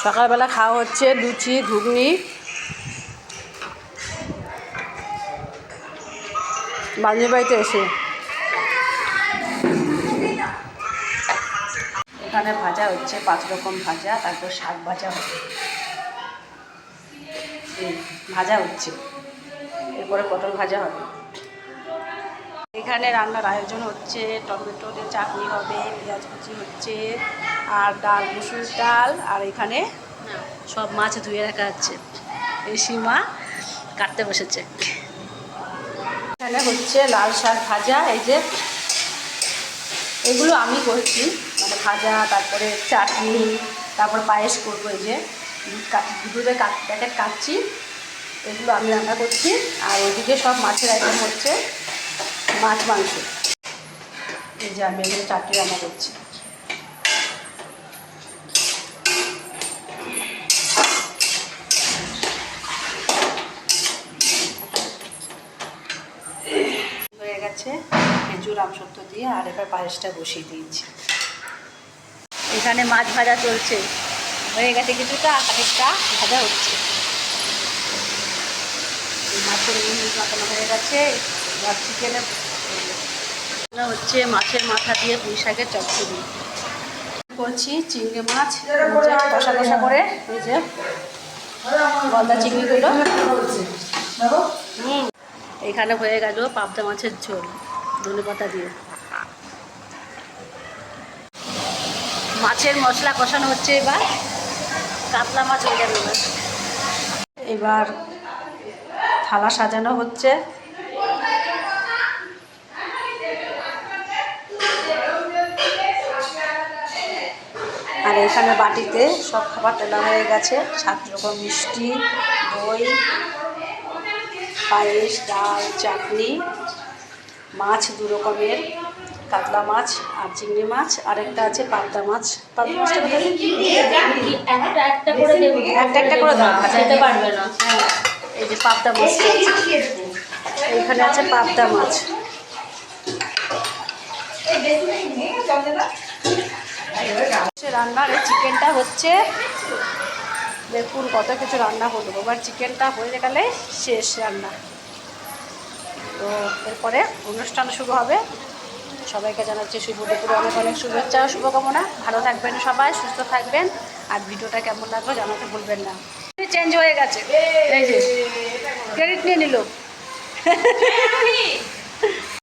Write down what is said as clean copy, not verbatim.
সকালবেলা খাওয়া হচ্ছে লুচি ঘুগনি। বান্ধবীর বাড়িতে এসে এখানে ভাজা হচ্ছে 5 রকম ভাজা, তারপর শাক ভাজা হবে, ভাজা হচ্ছে, এরপরে পটল ভাজা হবে। এখানে রান্নার আয়োজন হচ্ছে, টমেটো দিয়ে চাটনি হবে, পেঁয়াজ কুচি হচ্ছে, আর ডাল, মুসুর ডাল, আর এখানে সব মাছ ধুয়ে রাখা হচ্ছে। এই সীমা কাটতে বসেছে। এখানে হচ্ছে লাল শাক ভাজা, এই যে এগুলো আমি করছি, মানে ভাজা, তারপরে চাটনি, তারপর পায়েস করবো। এই যে দুধের প্যাকেট কাটছি, এগুলো আমি রান্না করছি। আর ওইদিকে সব মাছের আইটেম হচ্ছে, মাছ মাংস। এই যে আমি এখানে চাটনি রান্না করছি। হয়ে গেছে খেজুর আমসত্ব দিয়ে, আর এবার পায়েসটা বসিয়ে দিয়েছি। এখানে মাছ ভাজা চলছে, হয়ে গেছে কিছুটা, খানিকটা ভাজা হচ্ছে। মাছের মাখানো হয়ে গেছে, আর চিকেনের হচ্ছে মাছের মাথা দিয়ে পুঁই শাকের চচ্চড়ি করছি। চিংড়ি মাছ কষা কষা করে, এই যে গলদা চিংড়িগুলো। এখানে হয়ে গেল পাবদা মাছের ঝোল ধনেপাতা দিয়ে। মাছের মশলা কষানো হচ্ছে, এবার কাতলা মাছ হয়ে যাবে। এবার থালা সাজানো হচ্ছে। আর এখানে বাটিতে সব খাবার তোলা হয়ে গেছে। 7 রকম মিষ্টি, দই, পায়েস, ডাল, চাটনি, মাছ 2 রকমের, কাতলা মাছ আর চিংড়ি মাছ, আরেকটা আছে পাবদা মাছ। পাবদা মাছটা একটা করে দাও, খেতে পারবে না। হ্যাঁ, এই যে পাবদা মাছ, এইখানে আছে পাবদা মাছ। রান্নার এই চিকেনটা হচ্ছে, দেখুন কত কিছু রান্না হলো। এবার চিকেনটা হয়ে গেলে শেষ রান্না। তো এরপরে অনুষ্ঠান শুরু হবে। সবাইকে জানাচ্ছি শুভ দুপুরে অনেক অনেক শুভেচ্ছা ও শুভকামনা। ভালো থাকবেন সবাই, সুস্থ থাকবেন। আর ভিডিওটা কেমন লাগলো জানাতে ভুলবেন না। চেঞ্জ হয়ে গেছে, এই যে ক্রেডিট নিয়ে নিল।